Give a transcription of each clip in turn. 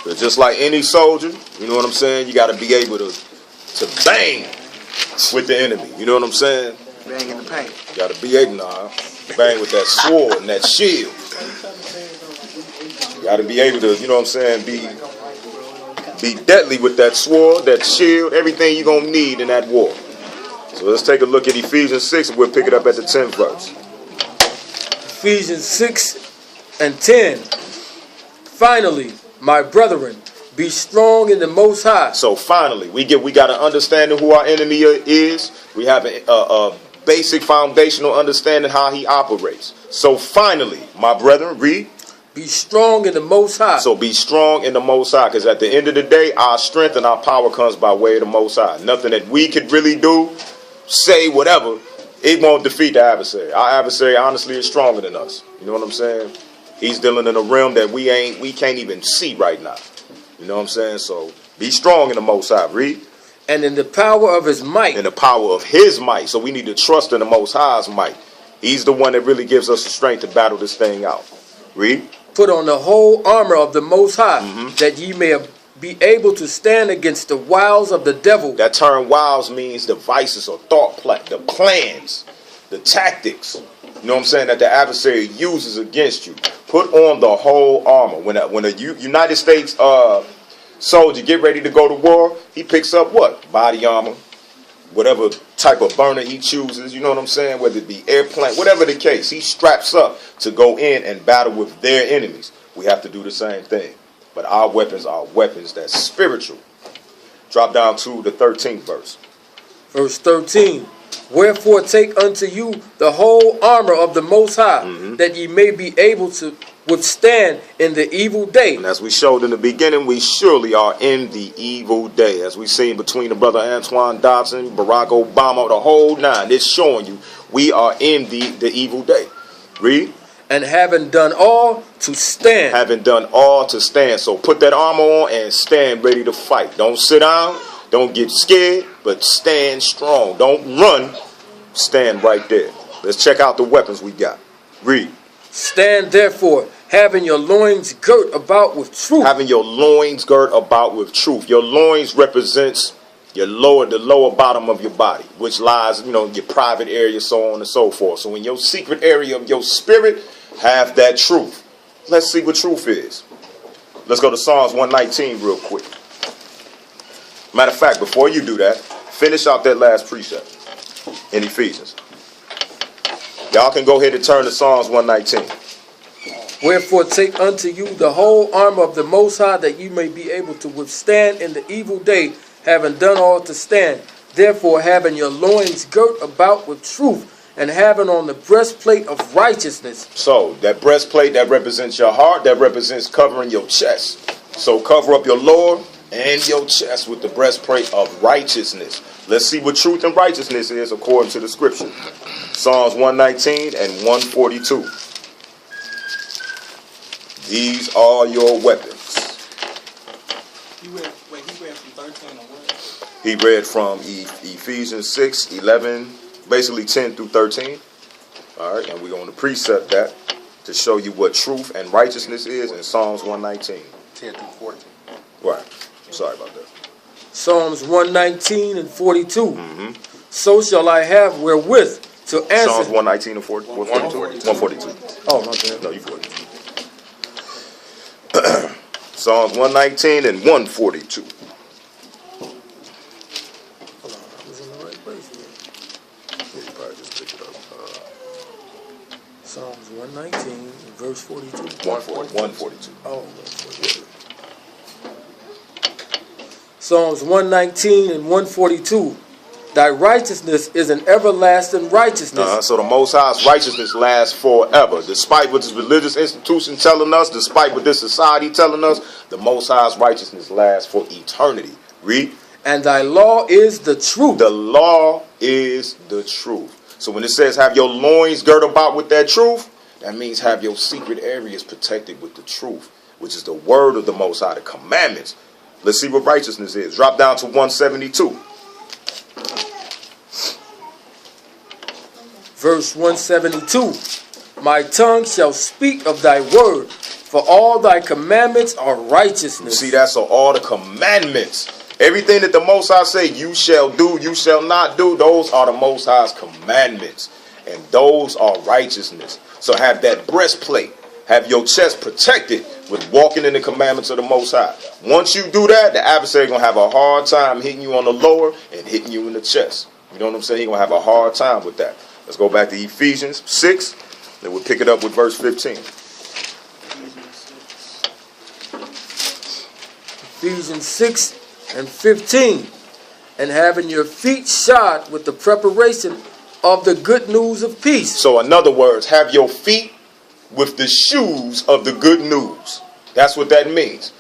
But just like any soldier, you know what I'm saying, you got to be able to bang with the enemy. You know what I'm saying? Bang in the paint. You got to be able to bang with that sword and that shield. You got to be able to, you know what I'm saying, be deadly with that sword, that shield, everything you're going to need in that war. So let's take a look at Ephesians 6 and we'll pick it up at the 10th verse. Ephesians 6 and 10. Finally, my brethren, be strong in the Most High. So finally, we got an understanding who our enemy is. We have a basic foundational understanding how he operates. So finally, my brethren, read. Be strong in the Most High. So be strong in the Most High, because at the end of the day, our strength and our power comes by way of the Most High. Nothing that we could really do, say, whatever, it won't defeat the adversary. Our adversary, honestly, is stronger than us. You know what I'm saying? He's dealing in a realm that we can't even see right now. You know what I'm saying? So be strong in the Most High. Read. And in the power of his might. In the power of his might. So we need to trust in the Most High's might. He's the one that really gives us the strength to battle this thing out. Read. Put on the whole armor of the Most High, that ye may be able to stand against the wiles of the devil. That term wiles means devices or the plans, the tactics. You know what I'm saying? That the adversary uses against you. Put on the whole armor. When a United States soldier get ready to go to war, he picks up what? Body armor. Whatever type of burner he chooses, you know what I'm saying? Whether it be airplane, whatever the case, he straps up to go in and battle with their enemies. We have to do the same thing. But our weapons are weapons that's spiritual. Drop down to the 13th verse. Verse 13. Wherefore take unto you the whole armor of the Most High, that ye may be able to withstand in the evil day. And as we showed in the beginning, we surely are in the evil day. As we seen between the brother Antoine Dodson, Barack Obama, the whole nine, it's showing you we are in the evil day. Read. And having done all to stand. Having done all to stand. So put that armor on and stand ready to fight. Don't sit down. Don't get scared, but stand strong. Don't run. Stand right there. Let's check out the weapons we got. Read. Stand therefore, having your loins girt about with truth. Having your loins girt about with truth. Your loins represents the lower bottom of your body, which lies, your private area, so on and so forth. So in your secret area of your spirit, have that truth. Let's see what truth is. Let's go to Psalms 119 real quick. Matter of fact, before you do that, finish out that last precept in Ephesians. Y'all can go ahead and turn to Psalms 119. Wherefore take unto you the whole armor of the Most High, that you may be able to withstand in the evil day, having done all to stand. Therefore having your loins girt about with truth, and having on the breastplate of righteousness. So that breastplate, that represents your heart, that represents covering your chest. So cover up your lower and your chest with the breastplate of righteousness. Let's see what truth and righteousness is according to the scripture. Psalms 119 and 142. These are your weapons. He read from 13 or what? He read from Ephesians 6, 11, basically 10 through 13. All right, and we're going to precept that to show you what truth and righteousness is in Psalms 119. 10 through 14. Right. Sorry about that. Psalms 119 and 42. So shall I have wherewith to answer. Psalms 119 and 142. 142. Oh, my bad. No, you 40. Psalms 119 and 142. Hold on, I was in the right place here. Yeah, you probably just picked it up. Psalms 119 and verse 42. 142. Oh, 142. Psalms 119 and 142. Thy righteousness is an everlasting righteousness. So the Most High's righteousness lasts forever. Despite what this religious institution telling us, despite what this society telling us, the Most High's righteousness lasts for eternity. Read. And thy law is the truth. The law is the truth. So when it says have your loins girt about with that truth, that means have your secret areas protected with the truth, which is the word of the Most High, the commandments. Let's see what righteousness is. Drop down to 172. Verse 172. My tongue shall speak of thy word, For all thy commandments are righteousness. See, that's all the commandments. Everything that the Most High say you shall do, you shall not do, those are the Most High's commandments. And those are righteousness. So have that breastplate. Have your chest protected with walking in the commandments of the Most High. Once you do that, the adversary going to have a hard time hitting you on the lower and hitting you in the chest. You know what I'm saying? He's going to have a hard time with that. Let's go back to Ephesians 6. Then we'll pick it up with verse 15. Ephesians 6 and 15. And having your feet shod with the preparation of the good news of peace. So in other words, have your feet with the shoes of the good news. That's what that means.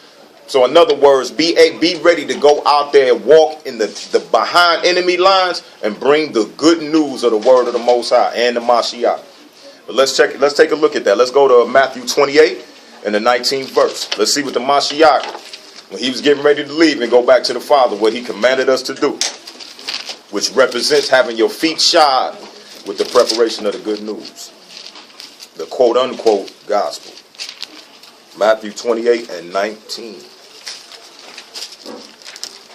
So in other words, be ready to go out there and walk in the behind enemy lines and bring the good news of the word of the Most High and the Mashiach. But let's take a look at that. Let's go to Matthew 28 and the 19th verse. Let's see what the Mashiach, when he was getting ready to leave and go back to the Father, what he commanded us to do, which represents having your feet shod with the preparation of the good news. The quote-unquote gospel. Matthew 28 and 19.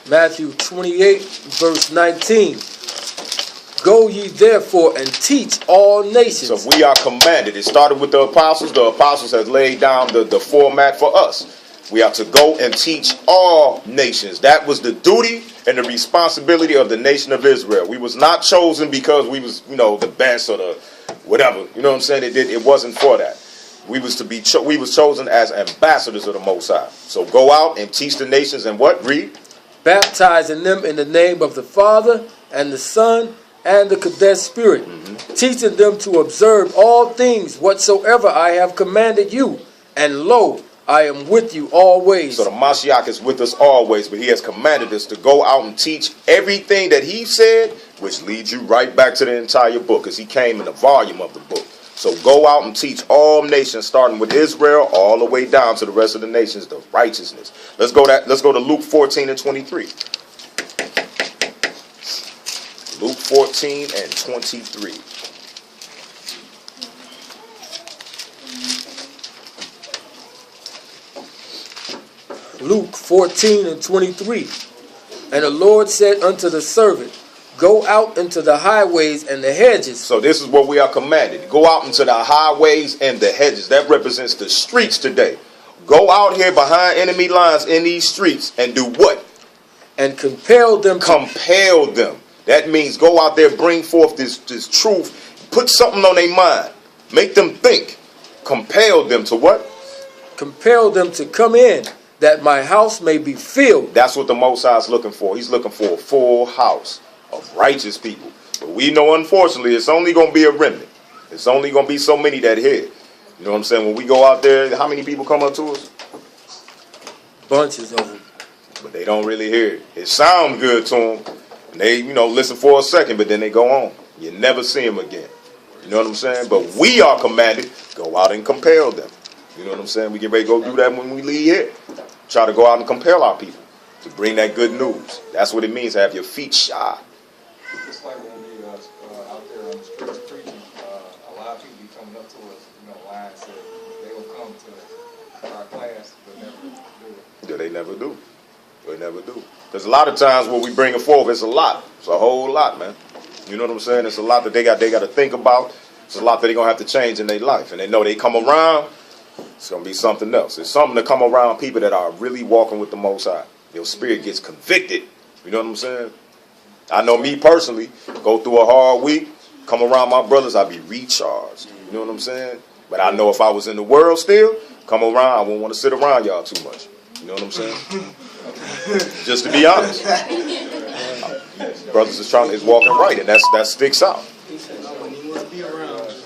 Matthew 28, verse 19. Go ye therefore and teach all nations. So we are commanded. It started with the apostles. The apostles has laid down the format for us. We are to go and teach all nations. That was the duty and the responsibility of the nation of Israel. We was not chosen because we was, the best or the whatever. You know what I'm saying? It wasn't for that. We was chosen as ambassadors of the Most High. So go out and teach the nations and what? Read. Baptizing them in the name of the Father and the Son and the Kadesh Spirit. Teaching them to observe all things whatsoever I have commanded you. And lo, I am with you always. So the Mashiach is with us always, but he has commanded us to go out and teach everything that he said, which leads you right back to the entire book, because he came in the volume of the book. So go out and teach all nations, starting with Israel, all the way down to the rest of the nations, the righteousness. Let's go to Luke 14 and 23. Luke 14 and 23. Luke 14 and 23. And the Lord said unto the servant, go out into the highways and the hedges. So this is what we are commanded. Go out into the highways and the hedges. That represents the streets today. Go out here behind enemy lines in these streets and do what? And compel them. Compel them. That means go out there, bring forth this truth. Put something on their mind. Make them think. Compel them to what? Compel them to come in, that my house may be filled. That's what the Most High is looking for. He's looking for a full house of righteous people. But we know, unfortunately, it's only going to be a remnant. It's only going to be so many that hear. You know what I'm saying? When we go out there, how many people come up to us? Bunches of them. But they don't really hear it. It sounds good to them. And they, listen for a second, but then they go on. You never see them again. You know what I'm saying? But we are commanded, go out and compel them. You know what I'm saying? We get ready to go do that when we leave here. Try to go out and compel our people to bring that good news. That's what it means to have your feet shod. It's like when we out there on the streets preaching, a lot of people be coming up to us, lying, said they will come to our class, but never do it. Yeah, they never do. They never do. Because a lot of times when we bring it forth, it's a lot. It's a whole lot, man. You know what I'm saying? It's a lot that they got to think about. It's a lot that they're going to have to change in their life. And they know they come around, it's going to be something else. It's something to come around people that are really walking with the Most High. Your spirit gets convicted. You know what I'm saying? I know me personally, go through a hard week, come around my brothers, I'll be recharged. You know what I'm saying? But I know if I was in the world still, come around, I wouldn't want to sit around y'all too much. You know what I'm saying? Just to be honest. Brothers is walking right, and that sticks out. He said, I wouldn't even want to be around. I was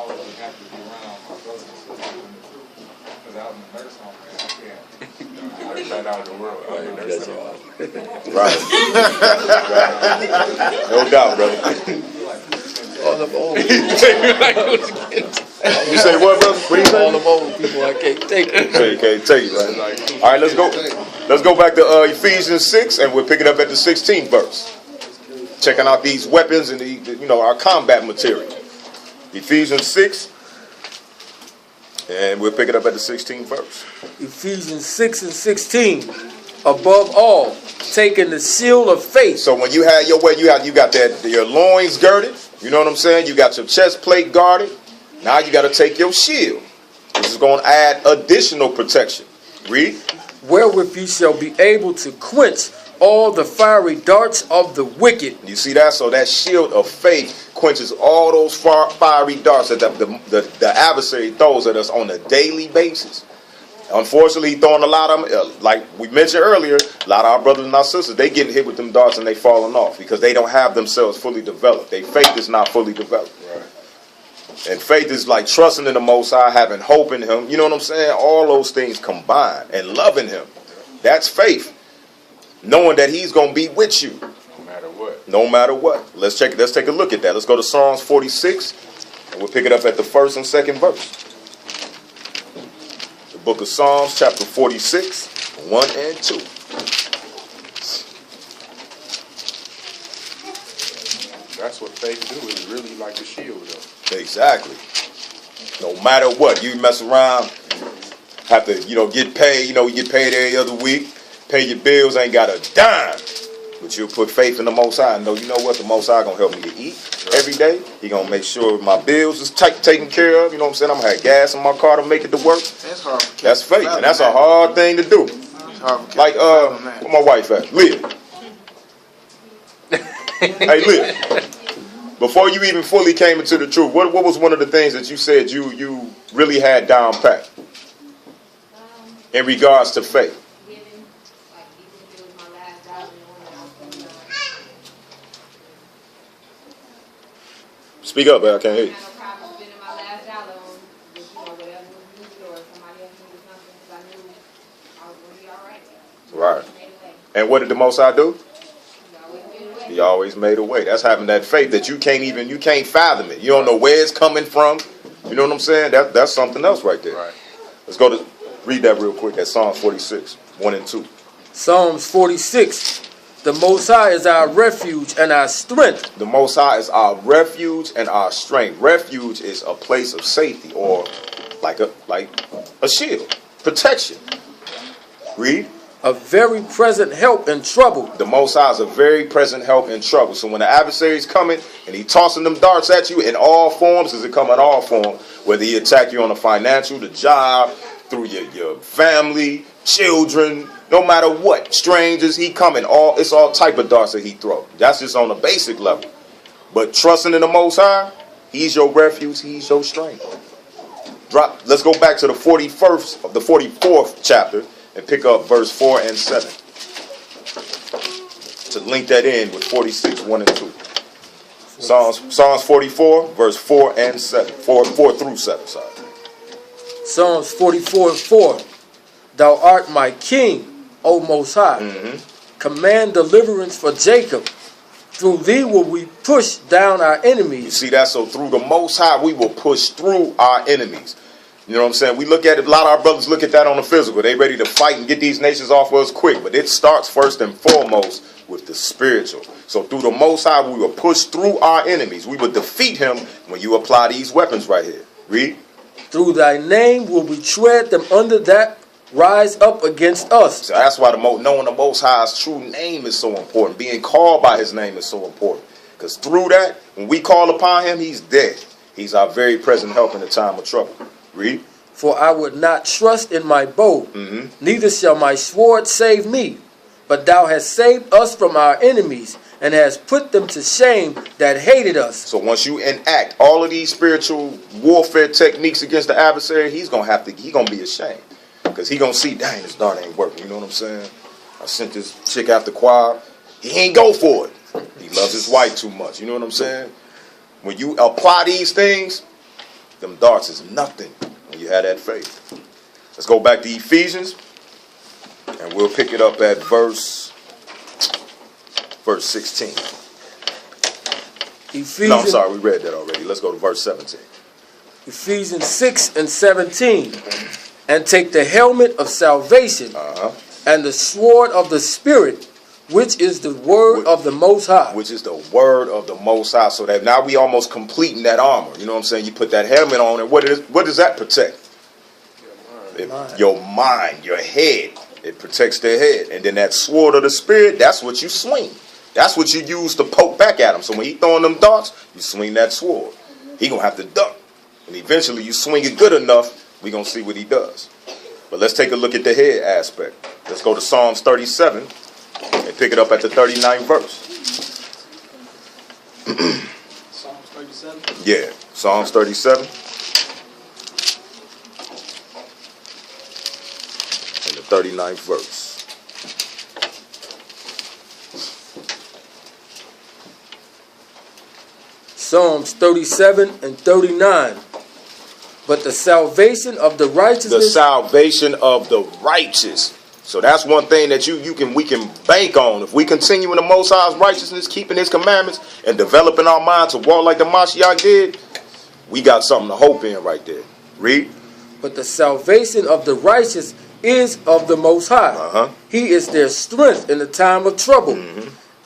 really happy to be around my brothers and sisters in the truth. Because out in the nurse home, man, I can't. I got out of the world. Out in the nurse home. Right. No doubt, brother. All them old people. You say what, brother? What do you say? All them old people, I can't take it. You can't take it, right? All right, let's go. Let's go back to Ephesians 6, and we'll pick it up at the 16th verse. Checking out these weapons and our combat material. Ephesians 6 And we'll pick it up at the 16th verse. Ephesians 6 and 16. Above all, taking the shield of faith. So when you have your way, you got that your loins girded. You know what I'm saying? You got your chest plate guarded. Now you got to take your shield. This is going to add additional protection. Read. Wherewith ye shall be able to quench all the fiery darts of the wicked. You see that? So that shield of faith quenches all those fiery darts that the adversary throws at us on a daily basis. Unfortunately, he's throwing a lot of them, like we mentioned earlier, a lot of our brothers and our sisters, they getting hit with them darts and they falling off because they don't have themselves fully developed. Their faith is not fully developed. Right. And faith is like trusting in the Most High, having hope in Him. You know what I'm saying? All those things combined and loving Him. That's faith. Knowing that He's going to be with you. No matter what. No matter what. Let's take a look at that. Let's go to Psalms 46 and we'll pick it up at the 1st and 2nd verse. Book of Psalms, chapter 46, 1 and 2. That's what faith do. It's really like a shield, though. Exactly. No matter what, you mess around, have to, get paid. You get paid every other week, pay your bills, ain't got a dime. But you'll put faith in the Most High and know, you know what, the Most High gonna help me to eat every day. He gonna make sure my bills is taken care of. You know what I'm saying? I'm gonna have gas in my car to make it to work. That's hard. That's faith, and that's a hard thing to do. Like, where my wife at? Leah. Hey, Leah. Before you even fully came into the truth, what was one of the things that you said you really had down pat in regards to faith? Speak up, man. I can't hear you. Right. And what did the Most High do? He always made a way. That's having that faith that you can't fathom it. You don't know where it's coming from. You know what I'm saying? That's something else right there. Right. Let's go to read that real quick. That's Psalms 46, 1 and 2. Psalms 46. The Most High is our refuge and our strength. The Most High is our refuge and our strength. Refuge is a place of safety, or like a shield, protection. Read. A very present help in trouble. The Most High is a very present help in trouble. So when the adversary is coming and he tossing them darts at you in all forms, does it come in all forms? Whether he attack you on the financial, the job, through your family, children, no matter what, strangers, he coming. It's all type of darts that he throw. That's just on a basic level. But trusting in the Most High, he's your refuge, he's your strength. Let's go back to the 44th chapter and pick up verse 4 and 7. To link that in with 46, 1 and 2. Psalms 44, verse 4 and 7. 4 through 7, sorry. Psalms 44 and 4. Thou art my king, O Most High. Mm-hmm. Command deliverance for Jacob. Through thee will we push down our enemies. You see that? So through the Most High, we will push through our enemies. You know what I'm saying? We look at it, a lot of our brothers look at that on the physical. They ready to fight and get these nations off of us quick. But it starts first and foremost with the spiritual. So through the Most High, we will push through our enemies. We will defeat him when you apply these weapons right here. Read. Through thy name will we tread them under that rise up against us. So that's why knowing the Most High's true name is so important. Being called by his name is so important. Because through that, when we call upon him, he's dead. He's our very present help in the time of trouble. Read. For I would not trust in my bow, neither shall my sword save me. But thou hast saved us from our enemies, and hast put them to shame that hated us. So once you enact all of these spiritual warfare techniques against the adversary, he's gonna be ashamed. Because he gonna see, dang, this dart ain't working. You know what I'm saying? I sent this chick after choir. He ain't go for it. He loves his wife too much. You know what I'm saying? When you apply these things, them darts is nothing when you have that faith. Let's go back to Ephesians, and we'll pick it up at verse 16. No, I'm sorry, we read that already. Let's go to verse 17. Ephesians 6 and 17. And take the helmet of salvation and the sword of the Spirit, which is the word of the Most High. Which is the word of the Most High. So that now we almost completing that armor. You know what I'm saying? You put that helmet on, and what does that protect? Your mind, your head. It protects their head. And then that sword of the spirit, that's what you swing. That's what you use to poke back at him. So when he throwing them darts, you swing that sword. He gonna have to duck. And eventually you swing it good enough, we gonna see what he does. But let's take a look at the head aspect. Let's go to Psalms 37 and pick it up at the 39th verse. Psalms 37. Yeah, Psalms 37. And the 39th verse. Psalms 37 and 39. But the salvation of the The righteousness, salvation of the righteous. So that's one thing that we can bank on. If we continue in the Most High's righteousness, keeping his commandments, and developing our mind to walk like the Mashiach did, we got something to hope in right there. Read. but the salvation of the righteous is of the Most High. He is their strength in the time of trouble.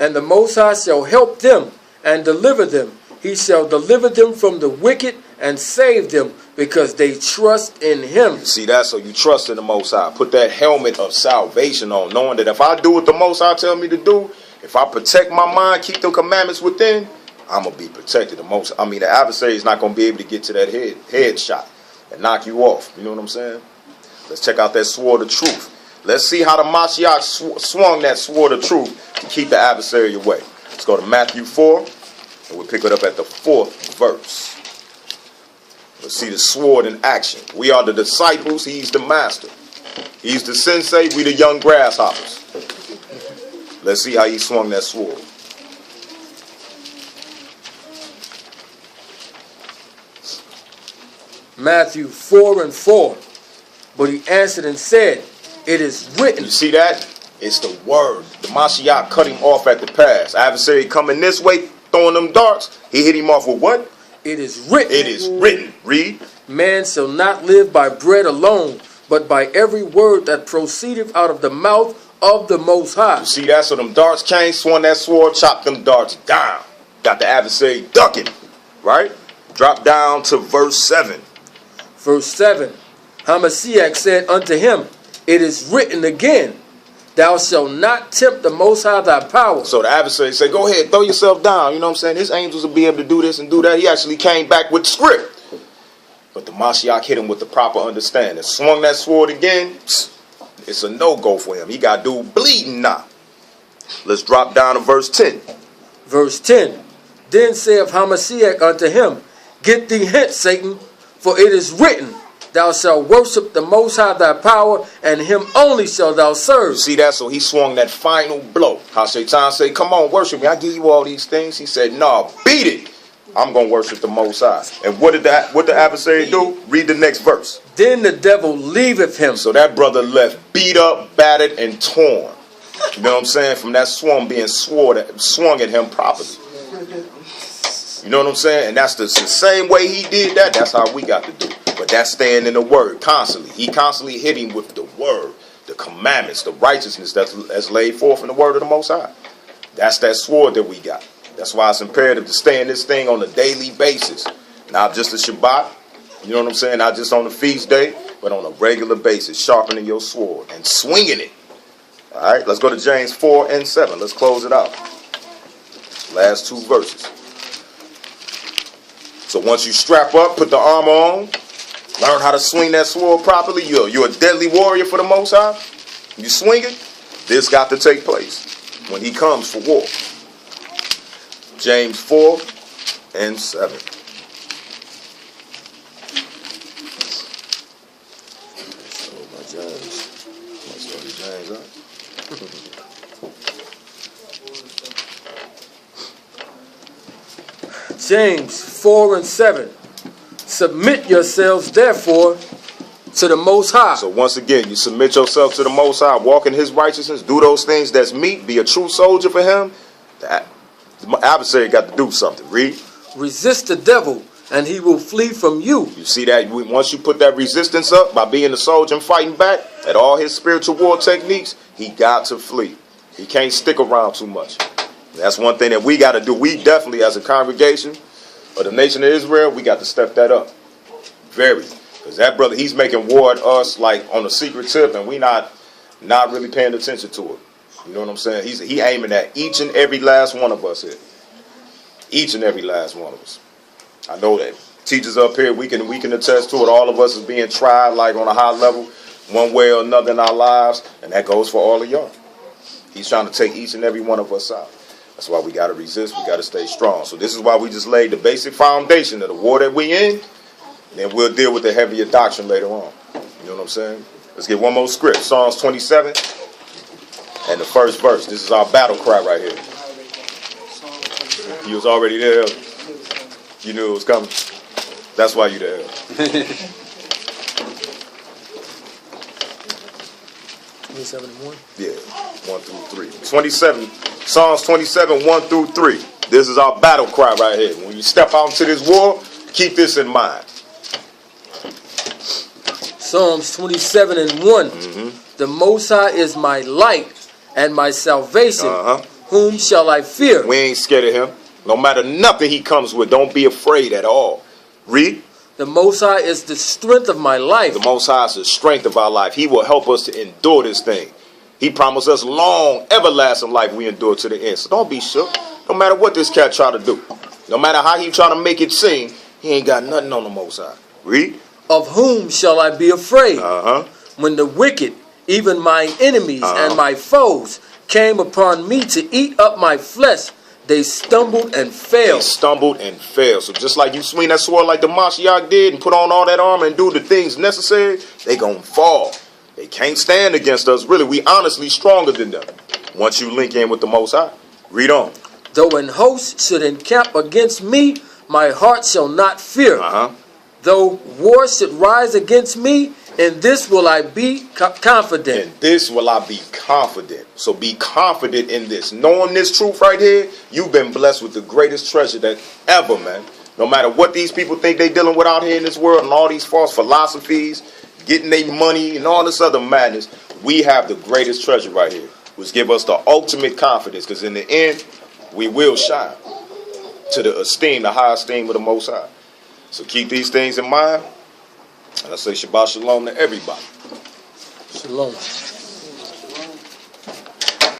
And the Most High shall help them and deliver them. He shall deliver them from the wicked and save them because they trust in him. See that? So you trust in the Most High. Put that helmet of salvation on, knowing that if I do what the Most High tell me to do, if I protect my mind, keep the commandments within, I'm going to be protected. The adversary is not going to be able to get to that head shot and knock you off. You know what I'm saying? Let's check out that sword of truth. Let's see how the Mashiach swung that sword of truth to keep the adversary away. Let's go to Matthew 4, and we'll pick it up at the 4th verse. Let's see the sword in action. We are the disciples. He's the master. He's the sensei. We the young grasshoppers. Let's see how he swung that sword. Matthew 4 and 4. But he answered and said, it is written. You see that? It's the word. The Mashiach cut him off at the pass. Adversary coming this way, throwing them darts. He hit him off with what? It is written. It is written. Read. Man shall not live by bread alone, but by every word that proceedeth out of the mouth of the Most High. You see that? So them darts came, swung that sword, chopped them darts down. Got the adversary ducking. Right? Drop down to verse 7. Verse 7. Hamashiach said unto him, it is written again, thou shalt not tempt the Most High thy power. So the adversary said, go ahead, throw yourself down. You know what I'm saying? His angels will be able to do this and do that. He actually came back with script. But the Mashiach hit him with the proper understanding. Swung that sword again. It's a no-go for him. He got dude bleeding now. Let's drop down to verse 10. Verse 10. Then saith Hamashiach unto him, get thee hence, Satan, for it is written, thou shalt worship the Most High thy power, and him only shalt thou serve. You see that? So he swung that final blow. How Shaitan said, come on, worship me. I give you all these things. He said, no, beat it. I'm going to worship the Most High. And what the adversary do? Read the next verse. Then the devil leaveth him. So that brother left beat up, battered, and torn. You know what I'm saying? From that swung being swung at him properly. You know what I'm saying? And that's the same way he did that. That's how we got to do. But that's staying in the word constantly. He constantly hit him with the word, the commandments, the righteousness that's laid forth in the word of the Most High. That's that sword that we got. That's why it's imperative to stay in this thing on a daily basis. Not just the Shabbat, you know what I'm saying? Not just on the feast day, but on a regular basis, sharpening your sword and swinging it. All right, let's go to James 4 and 7. Let's close it out. Last two verses. So once you strap up, put the armor on, learn how to swing that sword properly, you're a deadly warrior for the Most High. You swing it, this got to take place when he comes for war. James 4 and 7. James 4 and 7. Submit yourselves therefore to the Most High. So once again, you submit yourself to the Most High, walk in his righteousness, do those things that's meet, be a true soldier for him. The adversary got to do something. Read. Resist the devil, and he will flee from you. You see that? Once you put that resistance up by being a soldier and fighting back at all his spiritual war techniques, he got to flee. He can't stick around too much. That's one thing that we got to do. We definitely, as a congregation of the nation of Israel, we got to step that up. Because Because that brother, he's making war at us like on a secret tip, and we not really paying attention to it. You know what I'm saying? He aiming at each and every last one of us here. Each and every last one of us. I know that. Teachers up here, we can attest to it. All of us is being tried like on a high level, one way or another in our lives, and that goes for all of y'all. He's trying to take each and every one of us out. That's why we got to resist. We got to stay strong. So this is why we just laid the basic foundation of the war that we in. Then we'll deal with the heavier doctrine later on. You know what I'm saying? Let's get one more script. Psalms 27 and the first verse. This is our battle cry right here. You was already there. You knew it was coming. That's why you there. 27 and 1? Yeah, 1 through 3. 27, Psalms 27, 1 through 3. This is our battle cry right here. When you step out into this war, keep this in mind. Psalms 27 and 1. The Most High is my light and my salvation. Whom shall I fear? We ain't scared of him. No matter nothing he comes with, don't be afraid at all. Read. The Most High is the strength of my life. The Most High is the strength of our life. He will help us to endure this thing. He promised us long, everlasting life we endure to the end. So don't be shook. No matter what this cat try to do. No matter how he try to make it seem, he ain't got nothing on the Most High. Read. Of whom shall I be afraid? When the wicked, even my enemies and my foes, came upon me to eat up my flesh, they stumbled and fell. They stumbled and fell. So just like you swing that sword like the Mashiach did and put on all that armor and do the things necessary, they gonna fall. They can't stand against us. Really, we honestly stronger than them. Once you link in with the Most High. Read on. Though an host should encamp against me, my heart shall not fear. Though war should rise against me, in this will I be confident. In this will I be confident. So be confident in this. Knowing this truth right here, you've been blessed with the greatest treasure that ever, man. No matter what these people think they dealing with out here in this world and all these false philosophies, getting their money and all this other madness, we have the greatest treasure right here, which give us the ultimate confidence, because in the end, we will shine to the esteem, the high esteem of the Most High. So keep these things in mind. And I say Shabbat Shalom to everybody. Shalom.